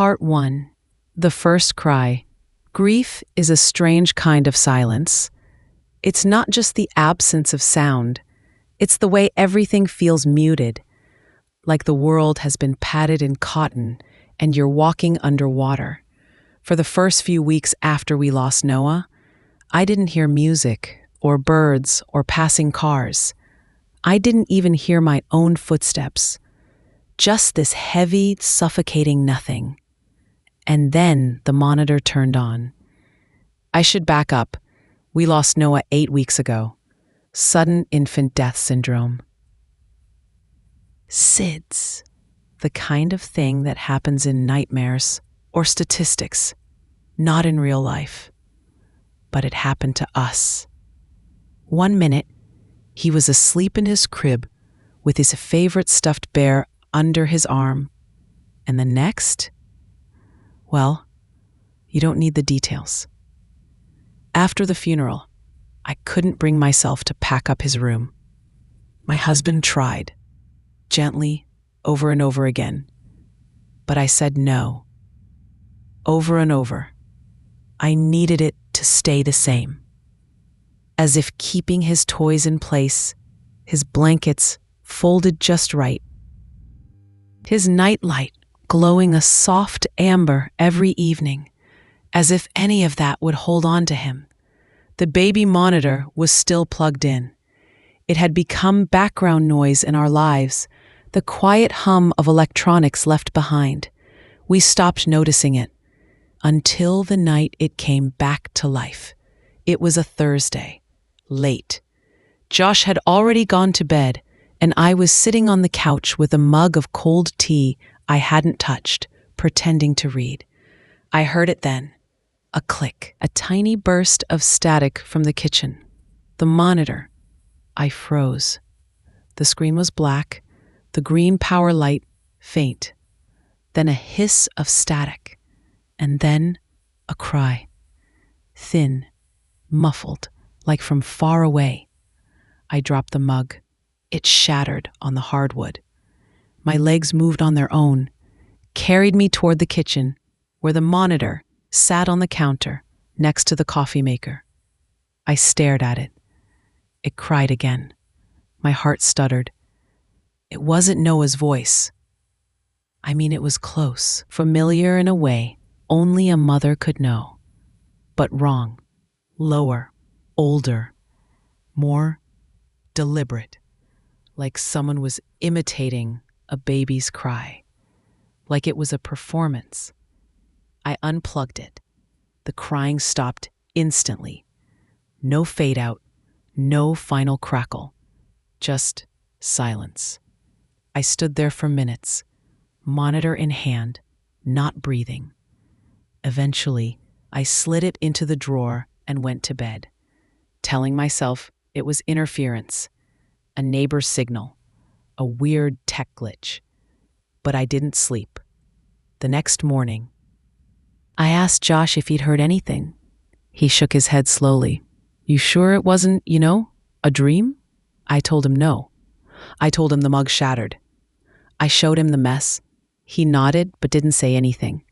Part 1. The First Cry. Grief is a strange kind of silence. It's not just the absence of sound. It's the way everything feels muted, like the world has been padded in cotton and you're walking underwater. For the first few weeks after we lost Noah, I didn't hear music or birds or passing cars. I didn't even hear my own footsteps. Just this heavy, suffocating nothing. And then the monitor turned on. I should back up. We lost Noah 8 weeks ago. Sudden infant death syndrome. SIDS. The kind of thing that happens in nightmares or statistics, not in real life. But it happened to us. 1 minute, he was asleep in his crib with his favorite stuffed bear under his arm. And the next? Well, you don't need the details. After the funeral, I couldn't bring myself to pack up his room. My husband tried, gently, over and over again. But I said no. Over and over. I needed it to stay the same. As if keeping his toys in place, his blankets folded just right, his nightlight glowing a soft amber every evening, as if any of that would hold on to him. The baby monitor was still plugged in. It had become background noise in our lives, the quiet hum of electronics left behind. We stopped noticing it until the night it came back to life. It was a Thursday, late. Josh had already gone to bed, and I was sitting on the couch with a mug of cold tea I hadn't touched, pretending to read. I heard it then. A click, a tiny burst of static from the kitchen. The monitor. I froze. The screen was black, the green power light faint. Then a hiss of static, and then a cry. Thin, muffled, like from far away. I dropped the mug. It shattered on the hardwood. My legs moved on their own, carried me toward the kitchen, where the monitor sat on the counter next to the coffee maker. I stared at it. It cried again. My heart stuttered. It wasn't Noah's voice. I mean, it was close, familiar in a way only a mother could know. But wrong, lower, older, more deliberate, like someone was imitating a baby's cry, like it was a performance. I unplugged it. The crying stopped instantly. No fade out, no final crackle, just silence. I stood there for minutes, monitor in hand, not breathing. Eventually, I slid it into the drawer and went to bed, telling myself it was interference, a neighbor's signal, a weird tech glitch. But I didn't sleep. The next morning, I asked Josh if he'd heard anything. He shook his head slowly. You sure it wasn't, a dream? I told him no. I told him the mug shattered. I showed him the mess. He nodded but didn't say anything.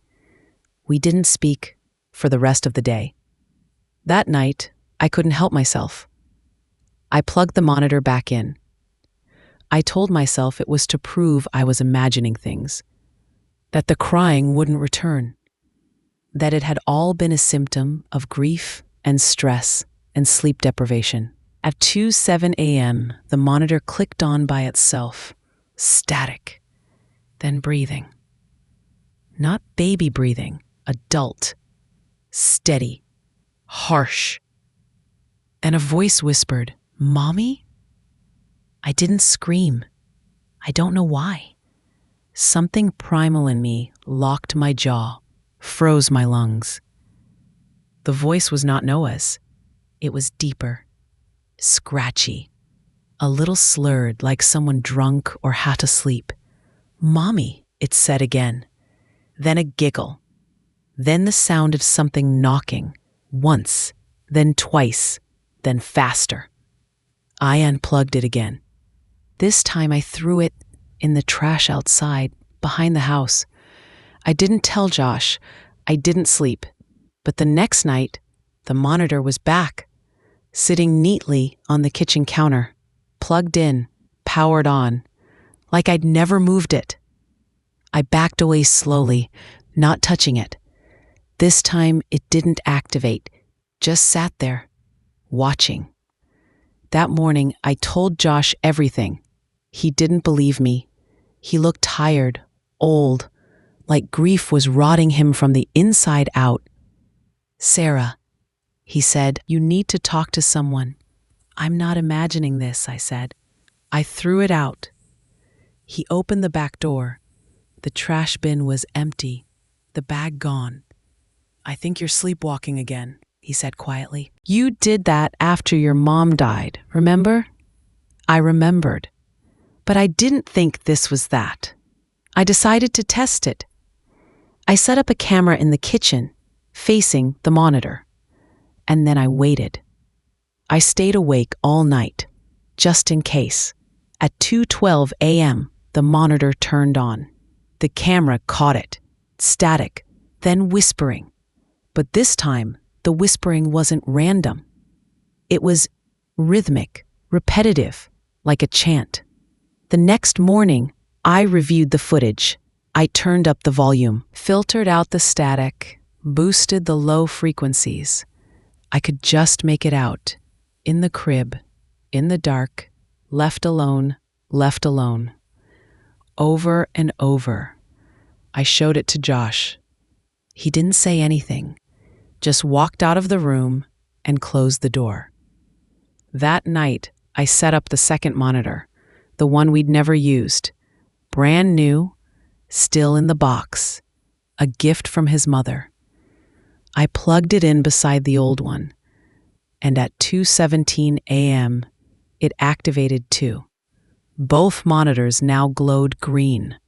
We didn't speak for the rest of the day. That night, I couldn't help myself. I plugged the monitor back in. I told myself it was to prove I was imagining things, that the crying wouldn't return, that it had all been a symptom of grief and stress and sleep deprivation. At 2:07 a.m., the monitor clicked on by itself, static, then breathing. Not baby breathing, adult, steady, harsh. And a voice whispered, "Mommy?" I didn't scream. I don't know why. Something primal in me locked my jaw, froze my lungs. The voice was not Noah's. It was deeper, scratchy, a little slurred like someone drunk or half asleep. "Mommy," it said again. Then a giggle. Then the sound of something knocking, once, then twice, then faster. I unplugged it again. This time I threw it in the trash outside, behind the house. I didn't tell Josh. I didn't sleep. But the next night, the monitor was back, sitting neatly on the kitchen counter, plugged in, powered on, like I'd never moved it. I backed away slowly, not touching it. This time it didn't activate, just sat there, watching. That morning, I told Josh everything. He didn't believe me. He looked tired, old, like grief was rotting him from the inside out. "Sarah," he said, "you need to talk to someone." "I'm not imagining this," I said. I threw it out. He opened the back door. The trash bin was empty, the bag gone. "I think you're sleepwalking again," he said quietly. "You did that after your mom died, remember?" I remembered. But I didn't think this was that. I decided to test it. I set up a camera in the kitchen, facing the monitor. And then I waited. I stayed awake all night, just in case. At 2:12 a.m., the monitor turned on. The camera caught it, static, then whispering. But this time, the whispering wasn't random. It was rhythmic, repetitive, like a chant. The next morning, I reviewed the footage. I turned up the volume, filtered out the static, boosted the low frequencies. I could just make it out. In the crib, in the dark, left alone, left alone. Over and over. I showed it to Josh. He didn't say anything, just walked out of the room and closed the door. That night, I set up the second monitor, the one we'd never used, brand new, still in the box, a gift from his mother. I plugged it in beside the old one, and at 2:17 a.m., it activated too. Both monitors now glowed green,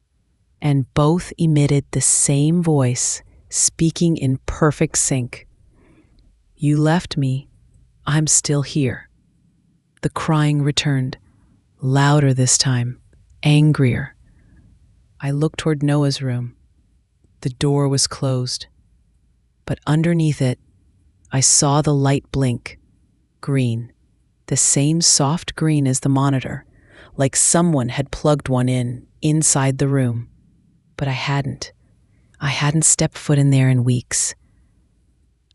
and both emitted the same voice, speaking in perfect sync. "You left me. I'm still here." The crying returned, louder this time, angrier. I looked toward Noah's room. The door was closed, but underneath it, I saw the light blink, green, the same soft green as the monitor, like someone had plugged one in inside the room. But I hadn't. I hadn't stepped foot in there in weeks.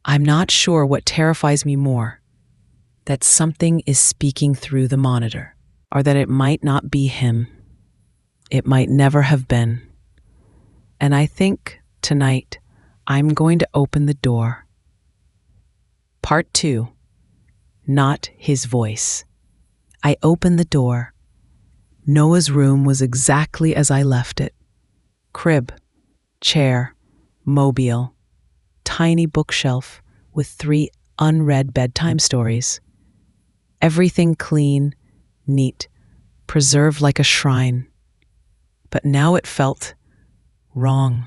I'm not sure what terrifies me more, that something is speaking through the monitor, or that it might not be him. It might never have been. And I think tonight I'm going to open the door. Part 2. Not his voice. I opened the door. Noah's room was exactly as I left it. Crib, chair, mobile, tiny bookshelf with 3 unread bedtime stories. Everything clean, neat, preserved like a shrine. But now it felt wrong.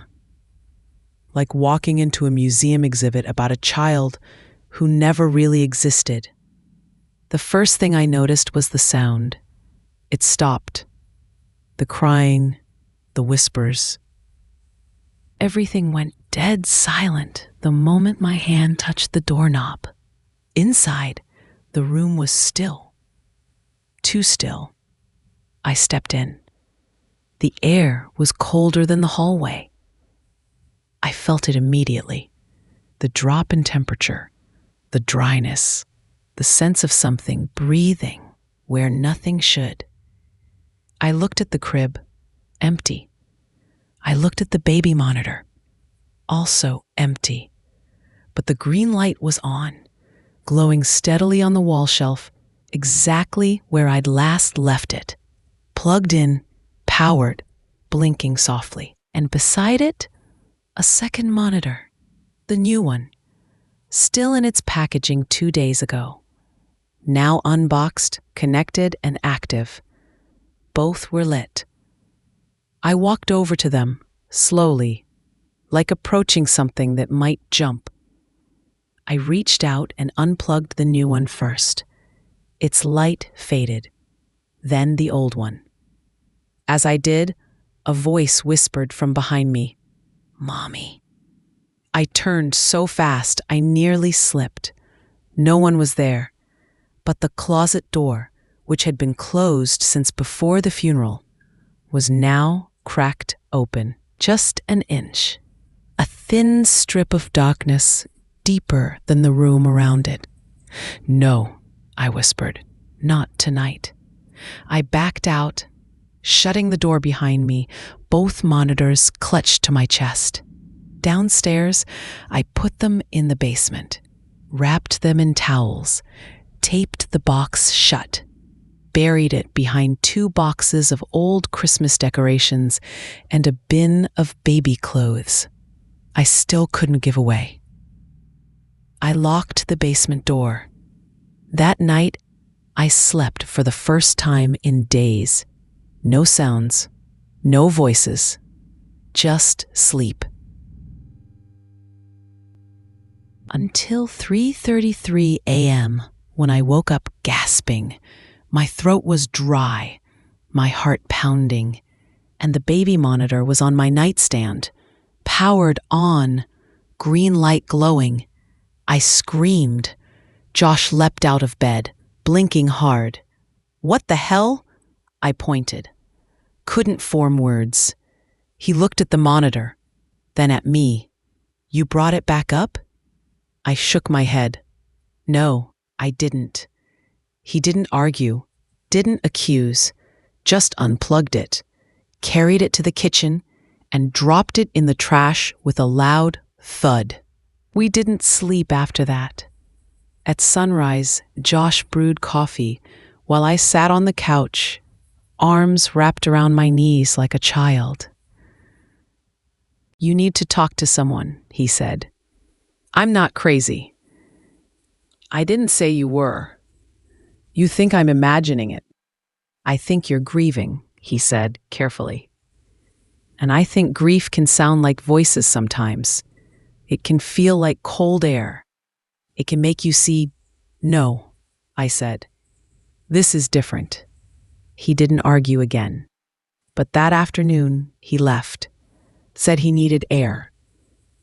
Like walking into a museum exhibit about a child who never really existed. The first thing I noticed was the sound. It stopped. The crying, the whispers. Everything went dead silent the moment my hand touched the doorknob. Inside, the room was still. Too still. I stepped in. The air was colder than the hallway. I felt it immediately. The drop in temperature, the dryness, the sense of something breathing where nothing should. I looked at the crib, empty. I looked at the baby monitor, also empty. But the green light was on, glowing steadily on the wall shelf, exactly where I'd last left it. Plugged in, powered, blinking softly. And beside it, a second monitor, the new one, still in its packaging 2 days ago. Now unboxed, connected, and active. Both were lit. I walked over to them, slowly, like approaching something that might jump. I reached out and unplugged the new one first. Its light faded, then the old one. As I did, a voice whispered from behind me, Mommy. I turned so fast I nearly slipped. No one was there, but the closet door, which had been closed since before the funeral, was now cracked open, just an inch. A thin strip of darkness, deeper than the room around it. "No," I whispered, "not tonight." I backed out, shutting the door behind me, both monitors clutched to my chest. Downstairs, I put them in the basement, wrapped them in towels, taped the box shut, buried it behind 2 boxes of old Christmas decorations and a bin of baby clothes I still couldn't give away. I locked the basement door. That night, I slept for the first time in days. No sounds, no voices, just sleep. Until 3:33 a.m., when I woke up gasping. My throat was dry, my heart pounding, and the baby monitor was on my nightstand, powered on, green light glowing. I screamed. Josh leapt out of bed, blinking hard. "What the hell?" I pointed. Couldn't form words. He looked at the monitor, then at me. "You brought it back up?" I shook my head. "No, I didn't." He didn't argue, didn't accuse, just unplugged it, carried it to the kitchen, and dropped it in the trash with a loud thud. We didn't sleep after that. At sunrise, Josh brewed coffee while I sat on the couch, arms wrapped around my knees like a child. "You need to talk to someone," he said. "I'm not crazy." "I didn't say you were. You think I'm imagining it." "I think you're grieving," he said carefully. "And I think grief can sound like voices sometimes. It can feel like cold air. It can make you see." "No," I said. "This is different." He didn't argue again. But that afternoon, he left. Said he needed air.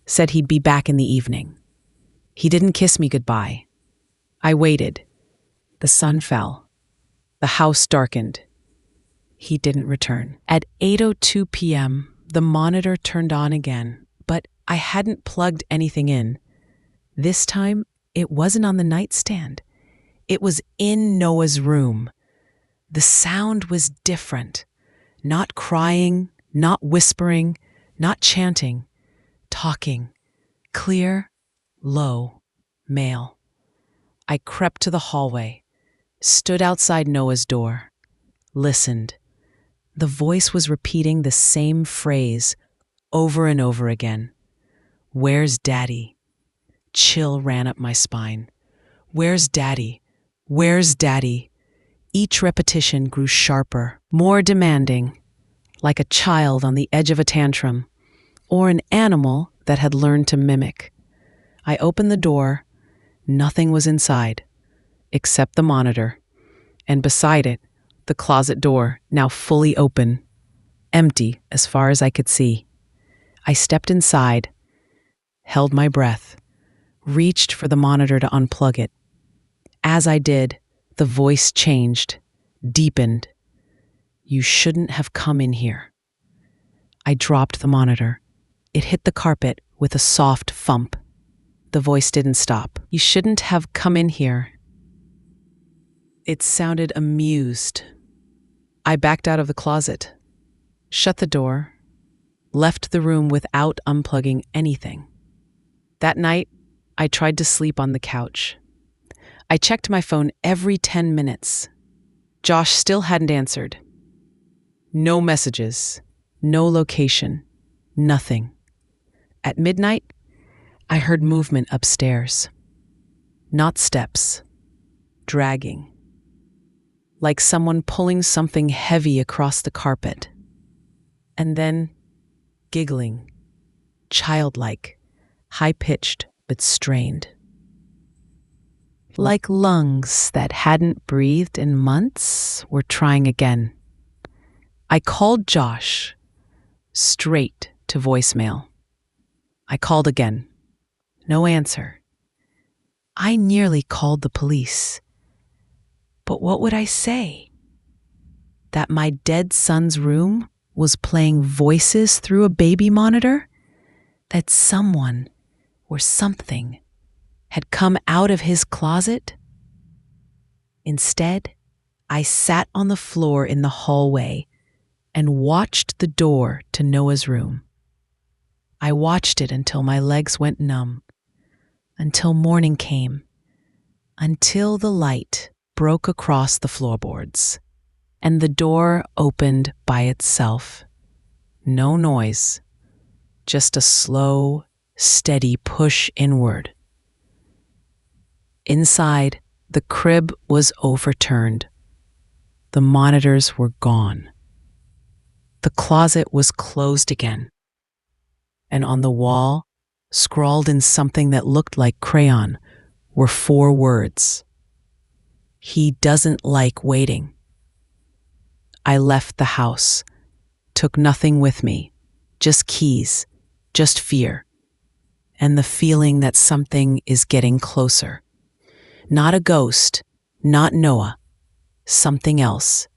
Said he'd be back in the evening. He didn't kiss me goodbye. I waited. The sun fell. The house darkened. He didn't return. At 8:02 p.m., the monitor turned on again, but I hadn't plugged anything in. This time, it wasn't on the nightstand. It was in Noah's room. The sound was different. Not crying, not whispering, not chanting. Talking. Clear, low, male. I crept to the hallway, stood outside Noah's door, listened. The voice was repeating the same phrase over and over again. "Where's Daddy?" Chill ran up my spine. "Where's Daddy? Where's Daddy?" Each repetition grew sharper, more demanding, like a child on the edge of a tantrum, or an animal that had learned to mimic. I opened the door. Nothing was inside, except the monitor, and beside it, the closet door, now fully open, empty as far as I could see. I stepped inside, held my breath, reached for the monitor to unplug it. As I did, the voice changed, deepened. "You shouldn't have come in here." I dropped the monitor. It hit the carpet with a soft thump. The voice didn't stop. "You shouldn't have come in here." It sounded amused. I backed out of the closet, shut the door, left the room without unplugging anything. That night, I tried to sleep on the couch. I checked my phone every 10 minutes. Josh still hadn't answered. No messages, no location, nothing. At midnight, I heard movement upstairs. Not steps, dragging. Like someone pulling something heavy across the carpet. And then, giggling, childlike, high-pitched but strained. Like lungs that hadn't breathed in months were trying again. I called Josh, straight to voicemail. I called again. No answer. I nearly called the police. But what would I say? That my dead son's room was playing voices through a baby monitor? That someone or something had come out of his closet? Instead, I sat on the floor in the hallway and watched the door to Noah's room. I watched it until my legs went numb, until morning came, until the light broke across the floorboards, and the door opened by itself. No noise, just a slow, steady push inward. Inside, the crib was overturned. The monitors were gone. The closet was closed again. And on the wall, scrawled in something that looked like crayon, were 4 words. He doesn't like waiting. I left the house, took nothing with me, just keys, just fear, and the feeling that something is getting closer. Not a ghost, not Noah, something else.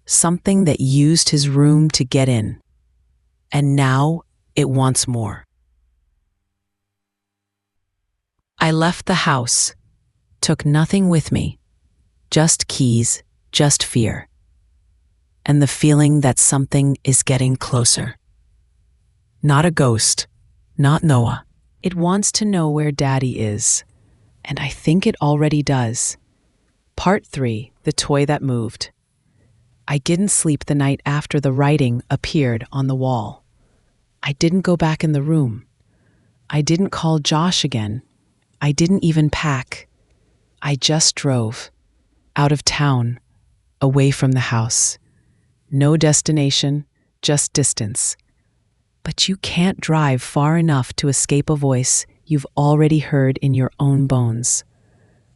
Something that used his room to get in. And now it wants more. I left the house, took nothing with me, just keys, just fear, and the feeling that something is getting closer. Not a ghost, not Noah. It wants to know where Daddy is, and I think it already does. Part 3, The Toy That Moved. I didn't sleep the night after the writing appeared on the wall. I didn't go back in the room. I didn't call Josh again. I didn't even pack. I just drove, out of town, away from the house. No destination, just distance. But you can't drive far enough to escape a voice you've already heard in your own bones.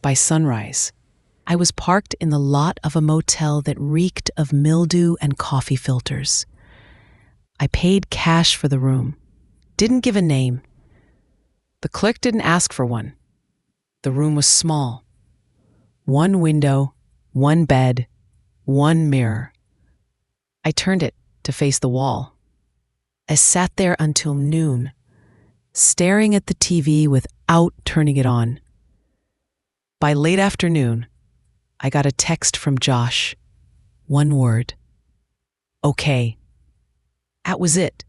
By sunrise, I was parked in the lot of a motel that reeked of mildew and coffee filters. I paid cash for the room, didn't give a name. The clerk didn't ask for one. The room was small. 1 window, 1 bed, 1 mirror. I turned it to face the wall. I sat there until noon, staring at the TV without turning it on. By late afternoon, I got a text from Josh. 1 word. Okay. That was it.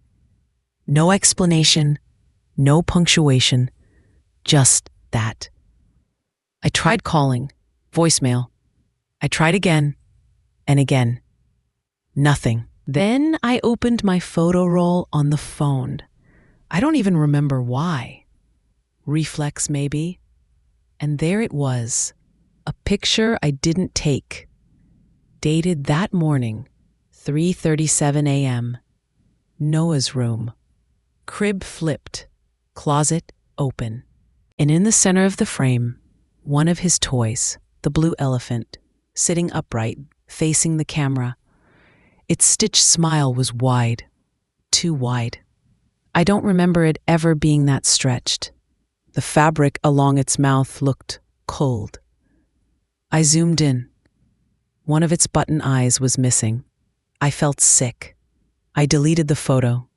No explanation, no punctuation, just that. I tried calling, voicemail. I tried again and again. Nothing. Then I opened my photo roll on the phone. I don't even remember why. Reflex, maybe. And there it was, a picture I didn't take, dated that morning, 3:37 a.m. Noah's room. Crib flipped, closet open. And in the center of the frame, one of his toys, the blue elephant, sitting upright, facing the camera. Its stitched smile was wide, too wide. I don't remember it ever being that stretched. The fabric along its mouth looked cold. I zoomed in. One of its button eyes was missing. I felt sick. I deleted the photo.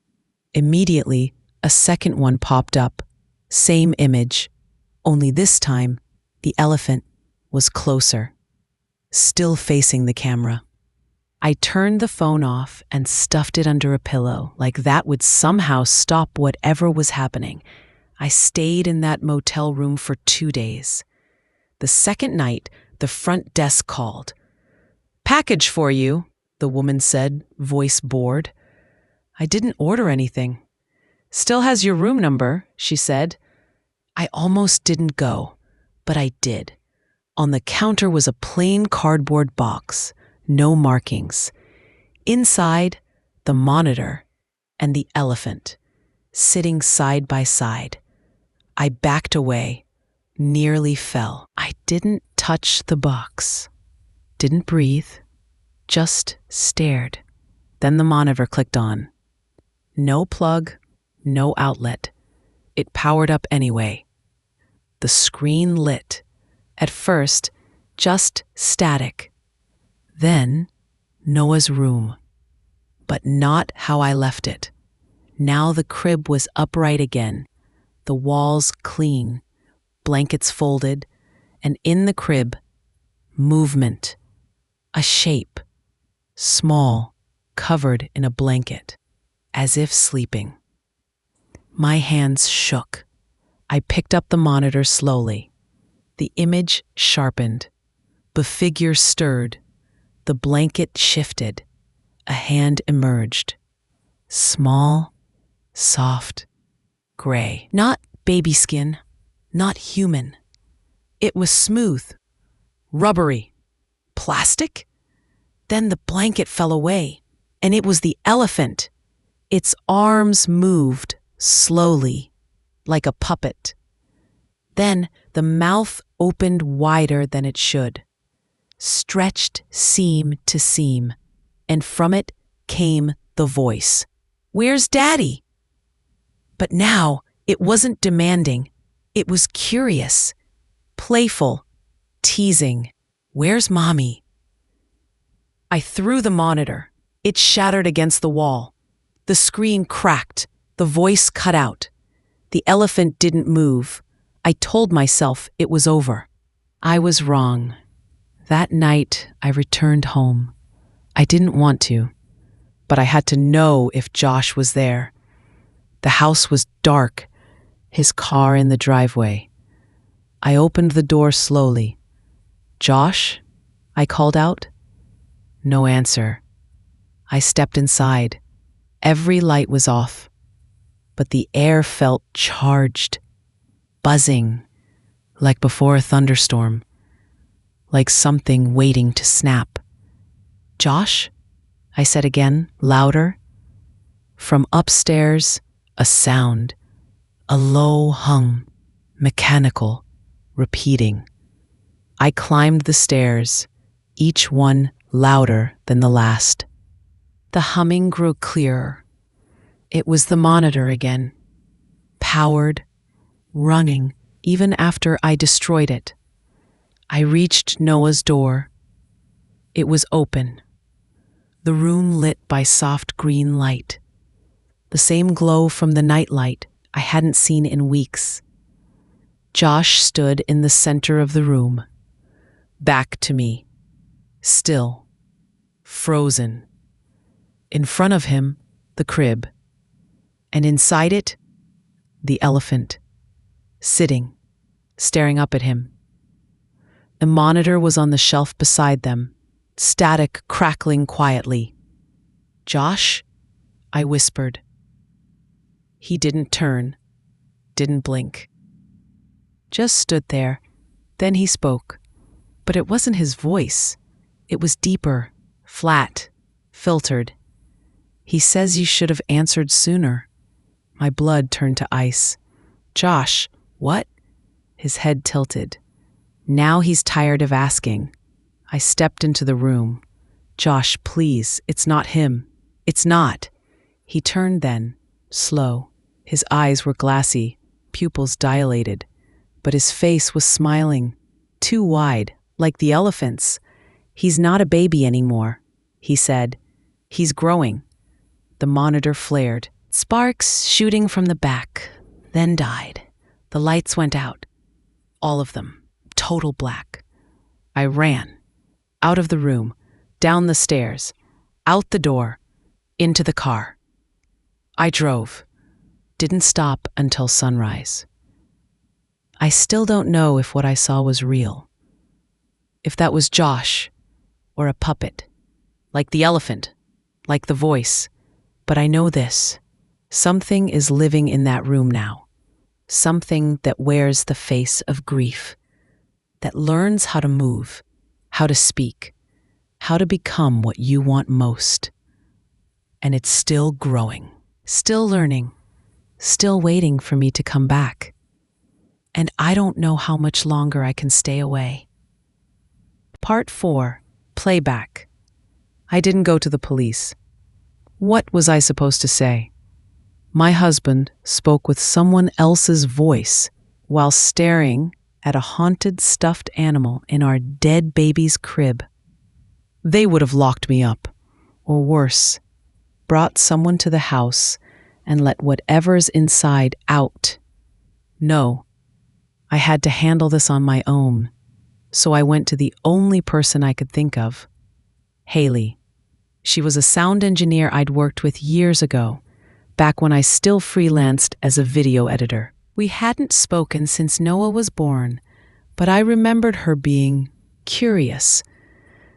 Immediately, a second one popped up. Same image, only this time, the elephant was closer, still facing the camera. I turned the phone off and stuffed it under a pillow, like that would somehow stop whatever was happening. I stayed in that motel room for 2 days. The second night, the front desk called. "Package for you," the woman said, voice bored. I didn't order anything. "Still has your room number," she said. I almost didn't go, but I did. On the counter was a plain cardboard box, no markings. Inside, the monitor and the elephant, sitting side by side. I backed away, nearly fell. I didn't touch the box, didn't breathe, just stared. Then the monitor clicked on. No plug, no outlet, it powered up anyway. The screen lit. At first, just static. Then, Noah's room. But not how I left it. Now the crib was upright again, the walls clean, blankets folded, and in the crib, movement. A shape. Small, covered in a blanket, as if sleeping. My hands shook. I picked up the monitor slowly. The image sharpened. The figure stirred. The blanket shifted. A hand emerged. Small, soft, gray. Not baby skin, not human. It was smooth, rubbery, plastic. Then the blanket fell away, and it was the elephant. Its arms moved slowly, like a puppet. Then the mouth opened wider than it should, stretched seam to seam, and from it came the voice. "Where's Daddy?" But now it wasn't demanding. It was curious, playful, teasing. "Where's Mommy?" I threw the monitor. It shattered against the wall. The screen cracked. The voice cut out. The elephant didn't move. I told myself it was over. I was wrong. That night, I returned home. I didn't want to, but I had to know if Josh was there. The house was dark, his car in the driveway. I opened the door slowly. "Josh?" I called out. No answer. I stepped inside. Every light was off, but the air felt charged, buzzing, like before a thunderstorm, like something waiting to snap. "Josh?" I said again, louder. From upstairs, a sound, a low hum, mechanical, repeating. I climbed the stairs, each one louder than the last. The humming grew clearer. It was the monitor again, powered, running, even after I destroyed it. I reached Noah's door. It was open. The room lit by soft green light. The same glow from the nightlight I hadn't seen in weeks. Josh stood in the center of the room, back to me, still, frozen. In front of him, the crib, and inside it, the elephant, sitting, staring up at him. The monitor was on the shelf beside them, static crackling quietly. "Josh?" I whispered. He didn't turn, didn't blink. Just stood there. Then he spoke. But it wasn't his voice. It was deeper, flat, filtered. "He says you should have answered sooner." My blood turned to ice. "Josh, what?" His head tilted. Now he's tired of asking. I stepped into the room. "Josh, please, it's not him. It's not." He turned then, slow. His eyes were glassy, pupils dilated, but his face was smiling, too wide, like the elephant's. "He's not a baby anymore," he said. "He's growing." The monitor flared, sparks shooting from the back, then died. The lights went out. All of them, total black. I ran, out of the room, down the stairs, out the door, into the car. I drove, didn't stop until sunrise. I still don't know if what I saw was real. If that was Josh, or a puppet, like the elephant, like the voice. But I know this. Something is living in that room now. Something that wears the face of grief, that learns how to move, how to speak, how to become what you want most. And it's still growing, still learning, still waiting for me to come back. And I don't know how much longer I can stay away. Part 4, playback. I didn't go to the police. What was I supposed to say? My husband spoke with someone else's voice while staring at a haunted stuffed animal in our dead baby's crib. They would have locked me up, or worse, brought someone to the house and let whatever's inside out. No, I had to handle this on my own, so I went to the only person I could think of, Haley. She was a sound engineer I'd worked with years ago, back when I still freelanced as a video editor. We hadn't spoken since Noah was born, but I remembered her being curious,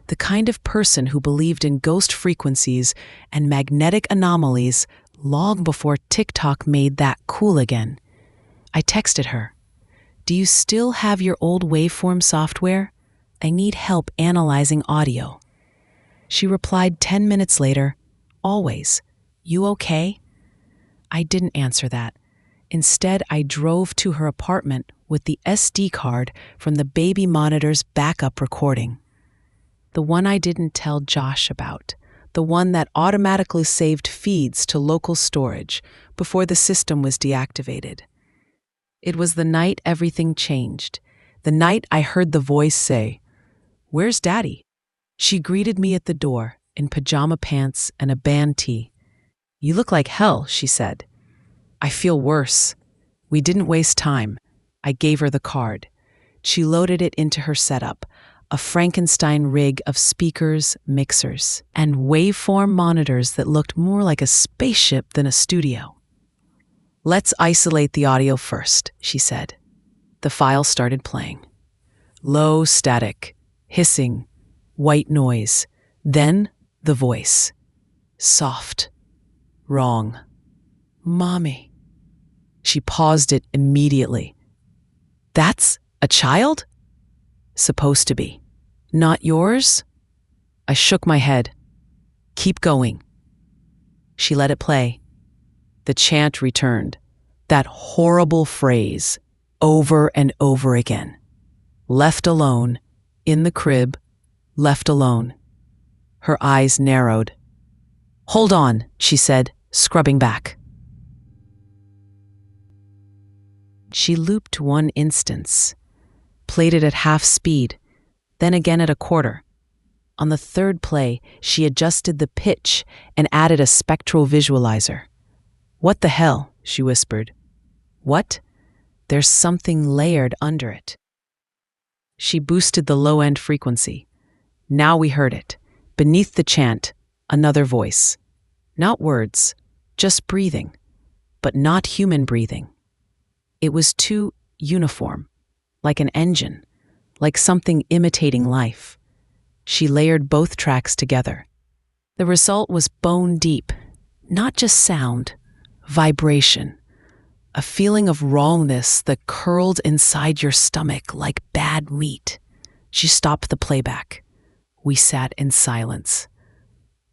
the kind of person who believed in ghost frequencies and magnetic anomalies long before TikTok made that cool again. I texted her, "Do you still have your old waveform software? I need help analyzing audio." She replied 10 minutes later, "Always. You okay?" I didn't answer that. Instead, I drove to her apartment with the SD card from the baby monitor's backup recording. The one I didn't tell Josh about. The one that automatically saved feeds to local storage before the system was deactivated. It was the night everything changed. The night I heard the voice say, "Where's Daddy?" She greeted me at the door in pajama pants and a band tee. "You look like hell," she said. "I feel worse." We didn't waste time. I gave her the card. She loaded it into her setup, a Frankenstein rig of speakers, mixers, and waveform monitors that looked more like a spaceship than a studio. "Let's isolate the audio first," she said. The file started playing. Low static, hissing, white noise. Then the voice. Soft. Wrong. "Mommy." She paused it immediately. "That's a child?" "Supposed to be. Not yours?" I shook my head. "Keep going." She let it play. The chant returned. That horrible phrase, over and over again. Left alone, in the crib, left alone. Her eyes narrowed. "Hold on," she said, scrubbing back. She looped one instance, played it at half speed, then again at a quarter. On the third play, she adjusted the pitch and added a spectral visualizer. "What the hell?" she whispered. "What?" "There's something layered under it." She boosted the low-end frequency. Now we heard it. Beneath the chant, another voice. Not words, just breathing, but not human breathing. It was too uniform, like an engine, like something imitating life. She layered both tracks together. The result was bone deep, not just sound, vibration, a feeling of wrongness that curled inside your stomach like bad meat. She stopped the playback. We sat in silence.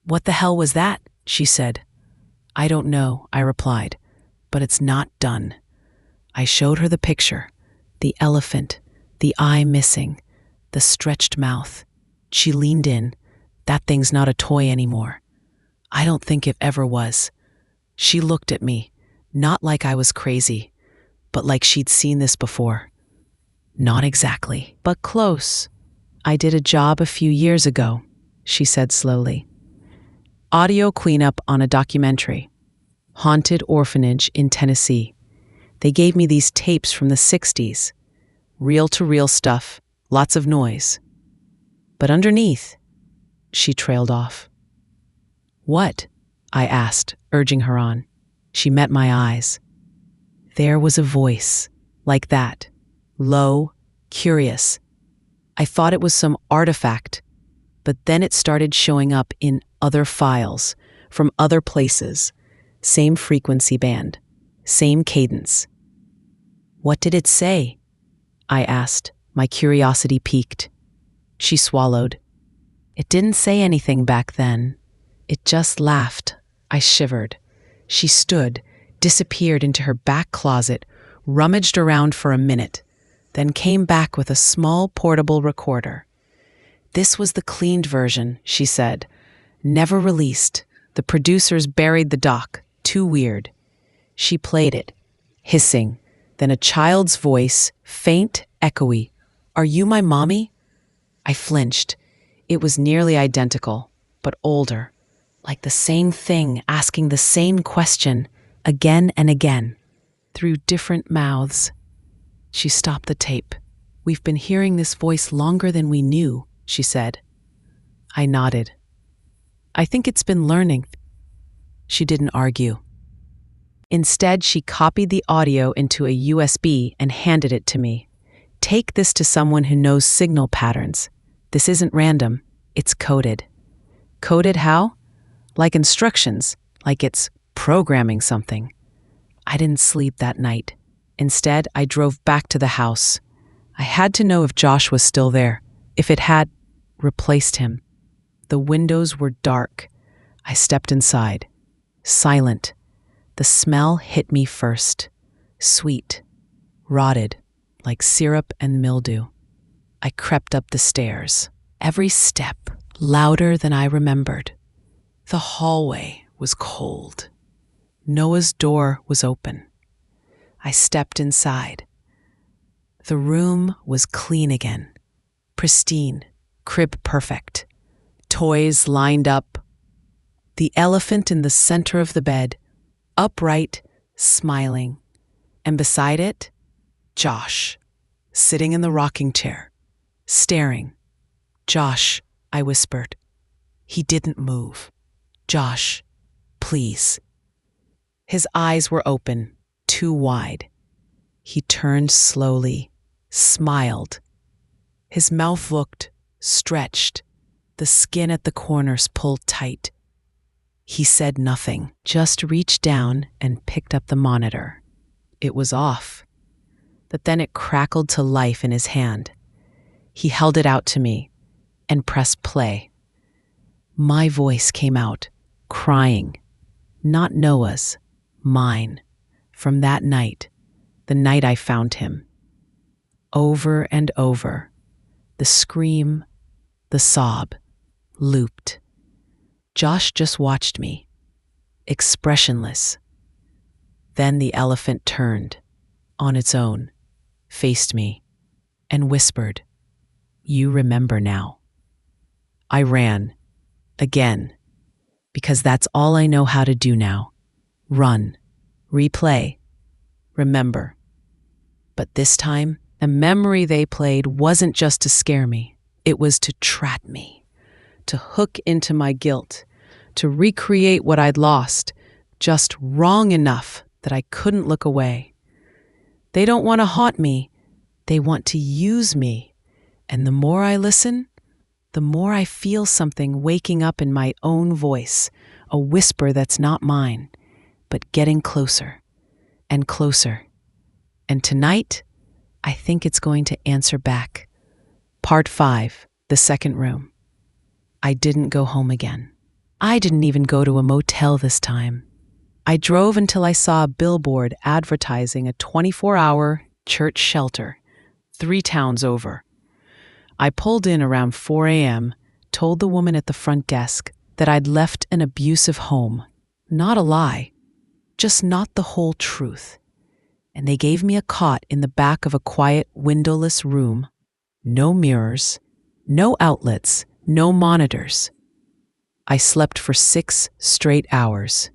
"What the hell was that?" she said. "I don't know," I replied, "but it's not done." I showed her the picture, the elephant, the eye missing, the stretched mouth. She leaned in. "That thing's not a toy anymore." "I don't think it ever was." She looked at me, not like I was crazy, but like she'd seen this before. "Not exactly, but close. I did a job a few years ago," she said slowly. Audio cleanup on a documentary. Haunted orphanage in Tennessee. They gave me these tapes from the 60s. Reel-to-reel stuff, lots of noise. But underneath, she trailed off. "What?" I asked, urging her on. She met my eyes. There was a voice, like that, low, curious. I thought it was some artifact, but then it started showing up in other files, from other places. Same frequency band, same cadence. "What did it say?" I asked, my curiosity piqued. She swallowed. "It didn't say anything back then. It just laughed." I shivered. She stood, disappeared into her back closet, rummaged around for a minute, then came back with a small portable recorder. "This was the cleaned version," she said. "Never released. The producers buried the doc. Too weird." She played it, hissing, then a child's voice, faint, echoey. "Are you my mommy?" I flinched. It was nearly identical, but older, like the same thing asking the same question again and again, through different mouths. She stopped the tape. "We've been hearing this voice longer than we knew," she said. I nodded. "I think it's been learning." She didn't argue. Instead, she copied the audio into a USB and handed it to me. "Take this to someone who knows signal patterns. This isn't random, it's coded." Coded how? Like instructions, like it's programming something. I didn't sleep that night. Instead, I drove back to the house. I had to know if Josh was still there, if it had replaced him. The windows were dark. I stepped inside. Silent. The smell hit me first. Sweet. Rotted, like syrup and mildew. I crept up the stairs. Every step louder than I remembered. The hallway was cold. Noah's door was open. I stepped inside. The room was clean again. Pristine. Crib perfect. Toys lined up. The elephant in the center of the bed, upright, smiling. And beside it, Josh, sitting in the rocking chair, staring. "Josh," I whispered. He didn't move. "Josh, please." His eyes were open, too wide. He turned slowly, smiled. His mouth looked stretched, the skin at the corners pulled tight. He said nothing, just reached down and picked up the monitor. It was off, but then it crackled to life in his hand. He held it out to me and pressed play. My voice came out, crying. Not Noah's, mine, from that night, the night I found him. Over and over, the scream, the sob, looped. Josh just watched me, expressionless. Then the elephant turned, on its own, faced me, and whispered, "You remember now." I ran, again, because that's all I know how to do now. Run, replay, remember. But this time, the memory they played wasn't just to scare me. It was to trap me, to hook into my guilt, to recreate what I'd lost, just wrong enough that I couldn't look away. They don't want to haunt me. They want to use me. And the more I listen, the more I feel something waking up in my own voice, a whisper that's not mine, but getting closer and closer. And tonight, I think it's going to answer back. Part 5, the second room. I didn't go home again. I didn't even go to a motel this time. I drove until I saw a billboard advertising a 24-hour church shelter, 3 towns over. I pulled in around 4 a.m., told the woman at the front desk that I'd left an abusive home. Not a lie, just not the whole truth. And they gave me a cot in the back of a quiet, windowless room. No mirrors, no outlets, no monitors. I slept for 6 straight hours.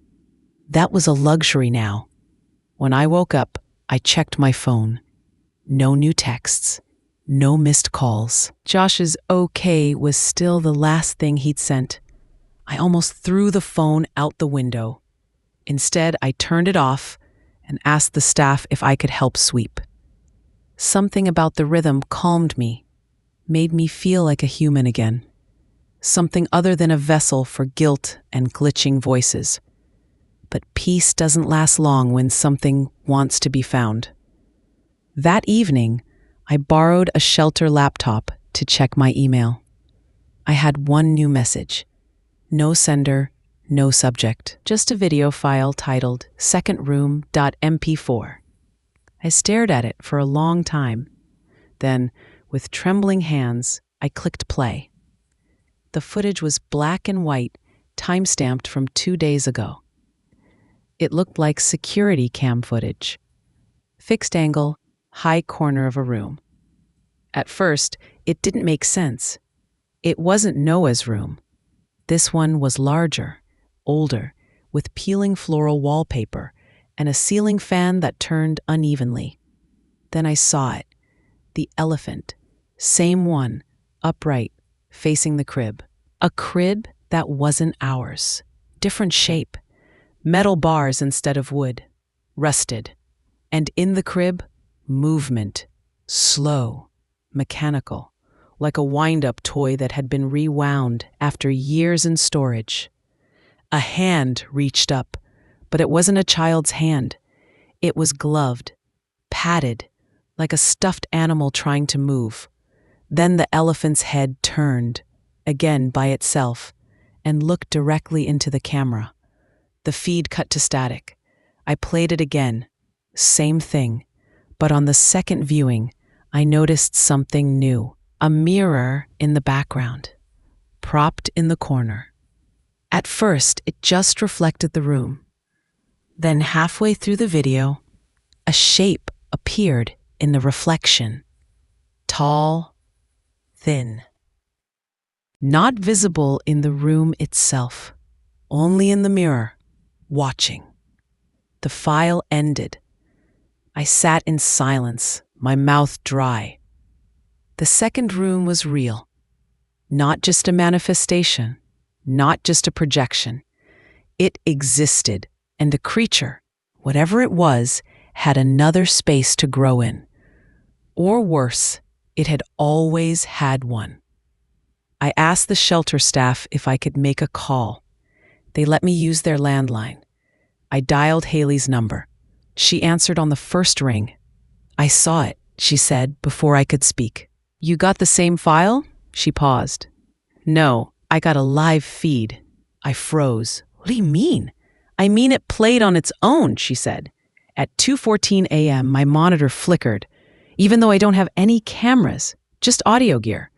That was a luxury now. When I woke up, I checked my phone. No new texts, no missed calls. Josh's okay was still the last thing he'd sent. I almost threw the phone out the window. Instead, I turned it off and asked the staff if I could help sweep. Something about the rhythm calmed me, made me feel like a human again. Something other than a vessel for guilt and glitching voices. But peace doesn't last long when something wants to be found. That evening, I borrowed a shelter laptop to check my email. I had one new message. No sender, no subject, just a video file titled secondroom.mp4. I stared at it for a long time. Then, with trembling hands, I clicked play. The footage was black and white, time-stamped from 2 days ago. It looked like security cam footage. Fixed angle, high corner of a room. At first, it didn't make sense. It wasn't Noah's room. This one was larger, older, with peeling floral wallpaper and a ceiling fan that turned unevenly. Then I saw it. The elephant. Same one, upright, facing the crib. A crib that wasn't ours. Different shape. Metal bars instead of wood. Rusted. And in the crib, movement. Slow. Mechanical. Like a wind-up toy that had been rewound after years in storage. A hand reached up, but it wasn't a child's hand. It was gloved, padded, like a stuffed animal trying to move. Then the elephant's head turned, again by itself, and looked directly into the camera. The feed cut to static. I played it again. Same thing. But on the second viewing, I noticed something new. A mirror in the background, propped in the corner. At first, it just reflected the room. Then halfway through the video, a shape appeared in the reflection. Tall, thin. Not visible in the room itself, only in the mirror, watching. The file ended. I sat in silence, my mouth dry. The second room was real. Not just a manifestation, not just a projection. It existed, and the creature, whatever it was, had another space to grow in. Or worse, it had always had one. I asked the shelter staff if I could make a call. They let me use their landline. I dialed Haley's number. She answered on the first ring. I saw it, she said, before I could speak. You got the same file? She paused. No, I got a live feed. I froze. What do you mean? I mean it played on its own, she said. At 2:14 a.m., my monitor flickered, even though I don't have any cameras, just audio gear.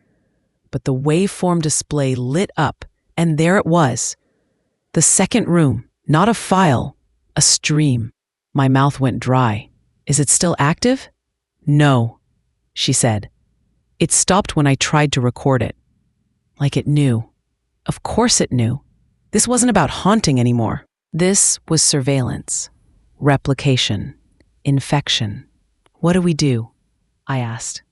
But the waveform display lit up, and there it was. The second room, not a file, a stream. My mouth went dry. Is it still active? No, she said. It stopped when I tried to record it. Like it knew. Of course it knew. This wasn't about haunting anymore. This was surveillance, replication, infection. What do we do? I asked.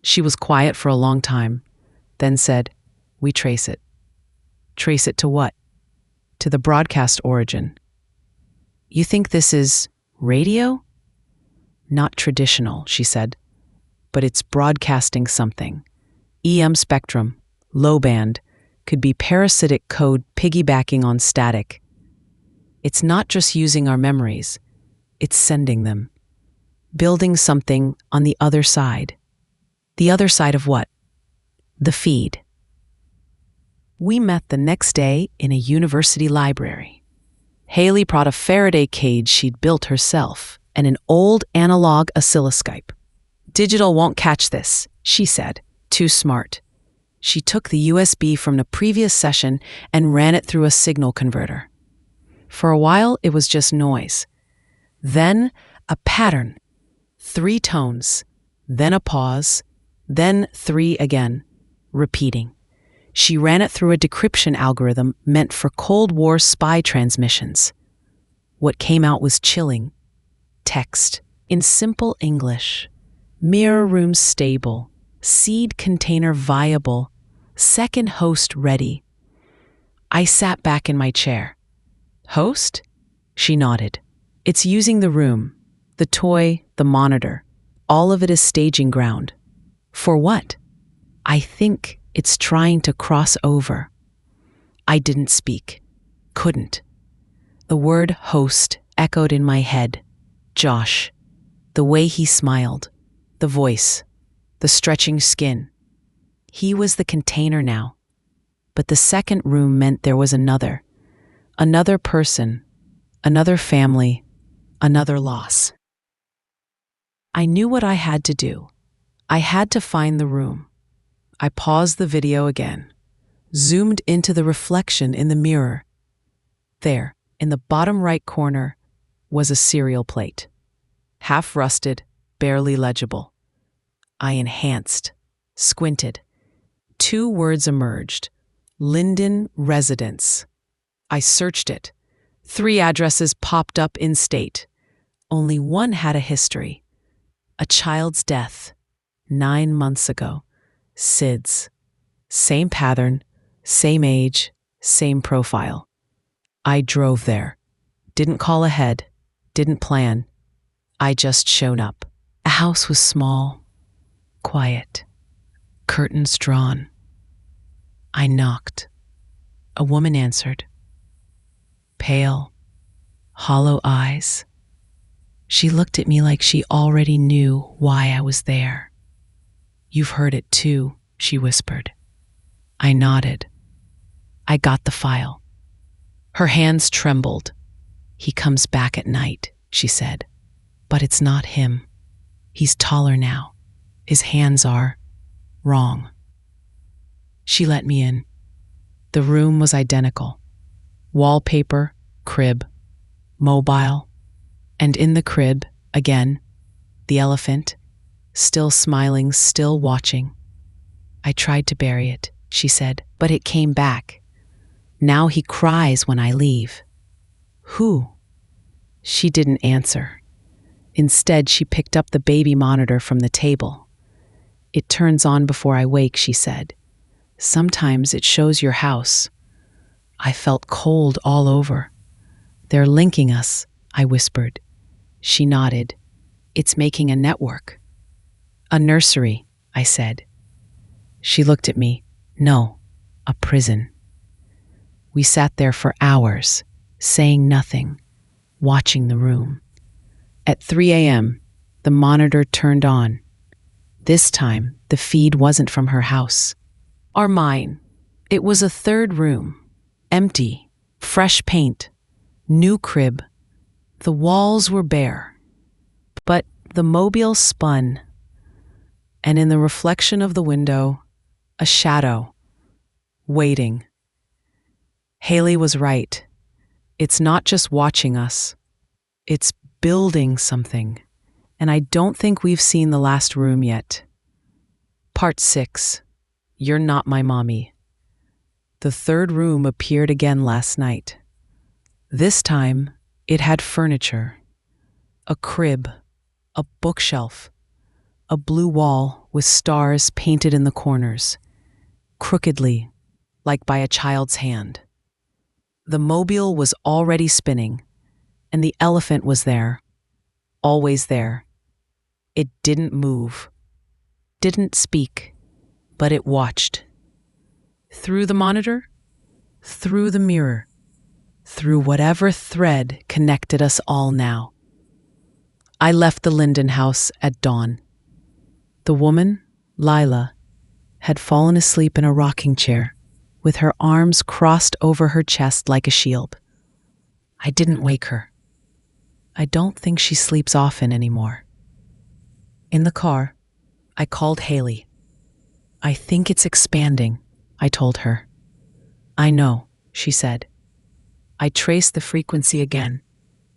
She was quiet for a long time, then said, we trace it. Trace it to what? To the broadcast origin. You think this is radio? Not traditional, she said, but it's broadcasting something. EM spectrum, low band, could be parasitic code piggybacking on static. It's not just using our memories, it's sending them. Building something on the other side. The other side of what? The feed. We met the next day in a university library. Haley brought a Faraday cage she'd built herself and an old analog oscilloscope. Digital won't catch this, she said, too smart. She took the USB from the previous session and ran it through a signal converter. For a while, it was just noise. Then a pattern, 3 tones, then a pause, then 3 again, repeating. She ran it through a decryption algorithm meant for Cold War spy transmissions. What came out was chilling. Text, in simple English. Mirror room stable. Seed container viable. Second host ready. I sat back in my chair. Host? She nodded. It's using the room, the toy, the monitor. All of it is staging ground. For what? I think it's trying to cross over. I didn't speak. Couldn't. The word host echoed in my head. Josh. The way he smiled. The voice. The stretching skin. He was the container now. But the second room meant there was another. Another person. Another family. Another loss. I knew what I had to do. I had to find the room. I paused the video again, zoomed into the reflection in the mirror. There, In the bottom right corner was a cereal plate, half rusted, barely legible. I enhanced, squinted. 2 words emerged: Linden Residence. I searched it. 3 addresses popped up in state. Only one had a history: a child's death, 9 months ago. SIDS. Same pattern, same age, same profile. I drove there. Didn't call ahead, didn't plan. I just showed up. The house was small, quiet, curtains drawn. I knocked. A woman answered. Pale, hollow eyes. She looked at me like she already knew why I was there. You've heard it too, she whispered. I nodded. I got the file. Her hands trembled. He comes back at night, she said. But it's not him. He's taller now. His hands are wrong. She let me in. The room was identical. Wallpaper, crib, mobile, and in the crib, again, the elephant, still smiling, still watching. I tried to bury it, she said, but it came back. Now he cries when I leave. Who? She didn't answer. Instead, she picked up the baby monitor from the table. It turns on before I wake, she said. Sometimes it shows your house. I felt cold all over. They're linking us, I whispered. She nodded. It's making a network. A nursery, I said. She looked at me. No, a prison. We sat there for hours, saying nothing, watching the room. At 3 a.m., the monitor turned on. This time, the feed wasn't from her house, or mine. It was a third room, empty, fresh paint, new crib. The walls were bare, but the mobile spun, and in the reflection of the window, a shadow, waiting. Haley was right. It's not just watching us. It's building something, and I don't think we've seen the last room yet. Part 6. You're Not My Mommy. The third room appeared again last night. This time, it had furniture, a crib, a bookshelf, a blue wall with stars painted in the corners, crookedly, like by a child's hand. The mobile was already spinning, and the elephant was there, always there. It didn't move, didn't speak, but it watched. Through the monitor, through the mirror, through whatever thread connected us all now. I left the Linden house at dawn. The woman, Lila, had fallen asleep in a rocking chair, with her arms crossed over her chest like a shield. I didn't wake her. I don't think she sleeps often anymore. In the car, I called Haley. I think it's expanding, I told her. I know, she said. I traced the frequency again.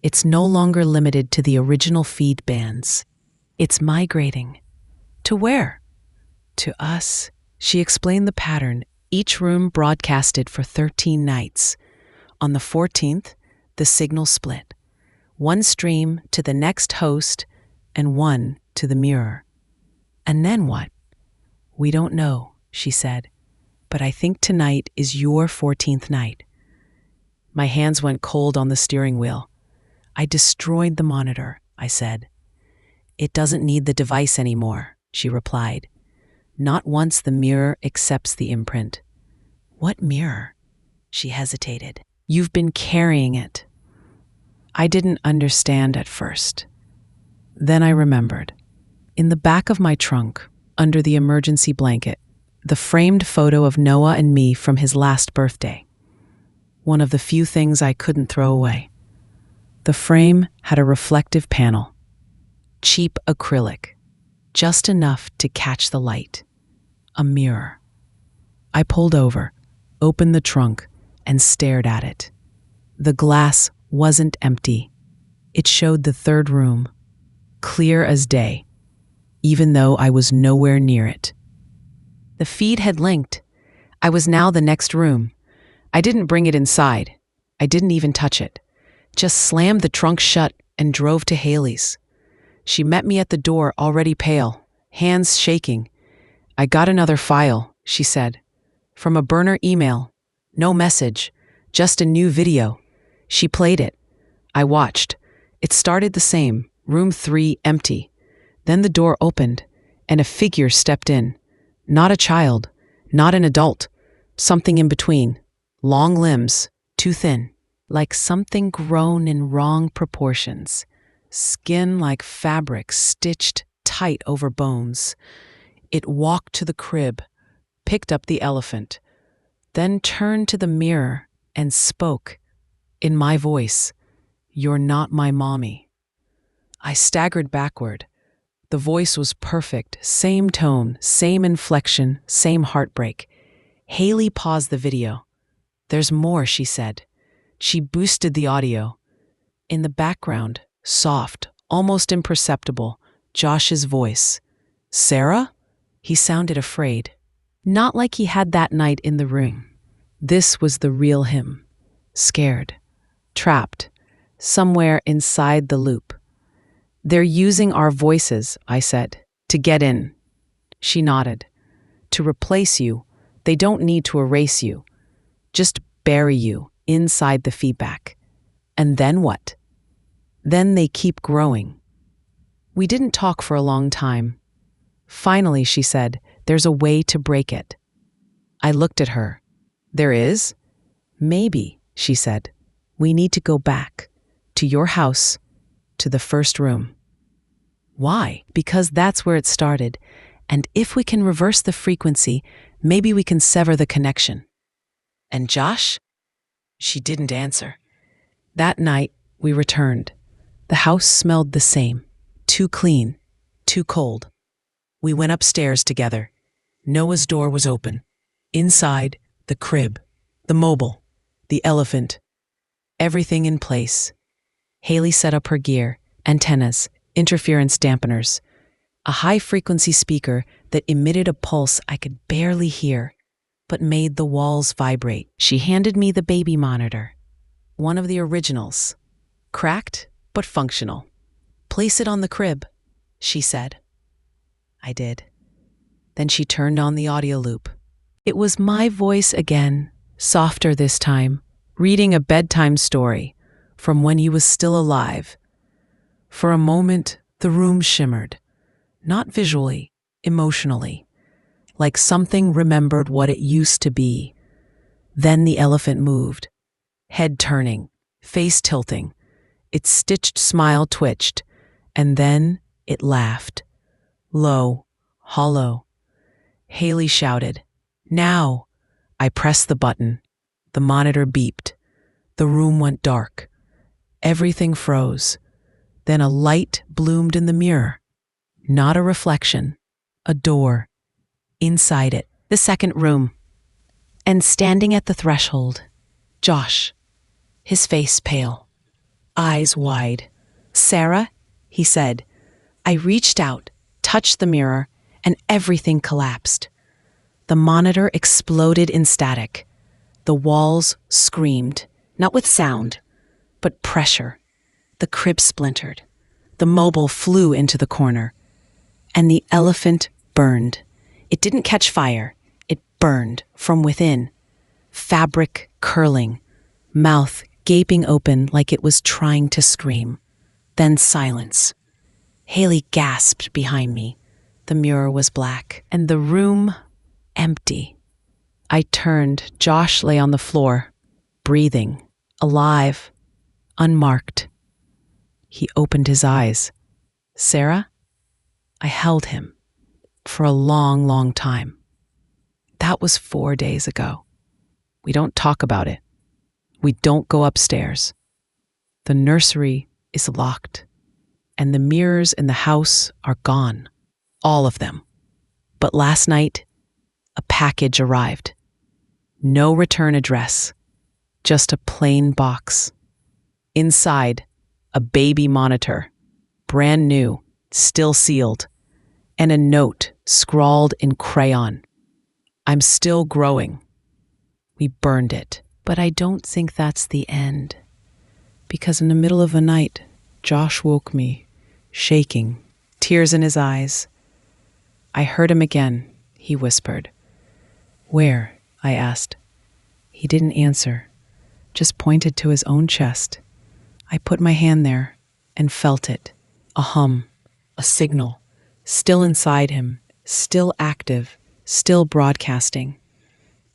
It's no longer limited to the original feed bands. It's migrating. To where? To us. She explained the pattern. Each room broadcasted for 13 nights. On the 14th, the signal split. One stream to the next host and one to the mirror. And then what? We don't know, she said, but I think tonight is your 14th night. My hands went cold on the steering wheel. I destroyed the monitor, I said. It doesn't need the device anymore, she replied. Not once the mirror accepts the imprint. What mirror? She hesitated. You've been carrying it. I didn't understand at first. Then I remembered. In the back of my trunk, under the emergency blanket, the framed photo of Noah and me from his last birthday. One of the few things I couldn't throw away. The frame had a reflective panel. Cheap acrylic. Just enough to catch the light. A mirror. I pulled over, opened the trunk, and stared at it. The glass wasn't empty. It showed the third room, clear as day, even though I was nowhere near it. The feed had linked. I was now the next room. I didn't bring it inside. I didn't even touch it. Just slammed the trunk shut and drove to Haley's. She met me at the door, already pale, hands shaking. "I got another file," she said. "From a burner email. No message, just a new video." She played it. I watched. It started the same, room 3 empty. Then the door opened, and a figure stepped in. Not a child, not an adult, something in between. Long limbs, too thin, like something grown in wrong proportions. Skin like fabric stitched tight over bones. It walked to the crib, picked up the elephant, then turned to the mirror and spoke, in my voice, "You're not my mommy." I staggered backward. The voice was perfect, same tone, same inflection, same heartbreak. Haley paused the video. "There's more," she said. She boosted the audio. In the background, soft, almost imperceptible, Josh's voice. "Sarah?" He sounded afraid. Not like he had that night in the room. This was the real him. Scared. Trapped. Somewhere inside the loop. "They're using our voices," I said, "to get in." She nodded. "To replace you. They don't need to erase you. Just bury you inside the feedback. And then what? Then they keep growing." We didn't talk for a long time. Finally, she said, "There's a way to break it." I looked at her. "There is?" "Maybe," she said. "We need to go back. To your house. To the first room." "Why?" "Because that's where it started. And if we can reverse the frequency, maybe we can sever the connection." "And Josh?" She didn't answer. That night, we returned. The house smelled the same. Too clean. Too cold. We went upstairs together. Noah's door was open. Inside, the crib, the mobile, the elephant, everything in place. Haley set up her gear, antennas, interference dampeners, a high-frequency speaker that emitted a pulse I could barely hear, but made the walls vibrate. She handed me the baby monitor, one of the originals, cracked but functional. "Place it on the crib," she said. I did. Then she turned on the audio loop. It was my voice again, softer this time, reading a bedtime story from when he was still alive. For a moment, the room shimmered, not visually, emotionally, like something remembered what it used to be. Then the elephant moved, head turning, face tilting. Its stitched smile twitched, and then it laughed. Low, hollow. Haley shouted, "Now!" I pressed the button. The monitor beeped. The room went dark. Everything froze. Then a light bloomed in the mirror. Not a reflection. A door. Inside it, the second room. And standing at the threshold, Josh. His face pale. Eyes wide. "Sarah?" he said. I reached out, touched the mirror, and everything collapsed. The monitor exploded in static. The walls screamed, not with sound, but pressure. The crib splintered. The mobile flew into the corner. And the elephant burned. It didn't catch fire. It burned from within. Fabric curling, mouth gaping open like it was trying to scream. Then silence. Haley gasped behind me. The mirror was black, and the room empty. I turned. Josh lay on the floor, breathing, alive, unmarked. He opened his eyes. "Sarah?" I held him for a long, long time. That was 4 days ago. We don't talk about it. We don't go upstairs. The nursery is locked, and the mirrors in the house are gone. All of them. But last night, a package arrived. No return address, just a plain box. Inside, a baby monitor, brand new, still sealed, and a note scrawled in crayon. I'm still growing. We burned it. But I don't think that's the end. Because in the middle of the night, Josh woke me, shaking, tears in his eyes. I heard him again, he whispered. Where? I asked. He didn't answer, just pointed to his own chest. I put my hand there and felt it. A hum, a signal, still inside him, still active, still broadcasting.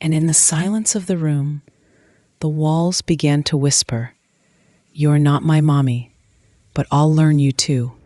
And in the silence of the room, the walls began to whisper, "You're not my mommy, but I'll learn you too."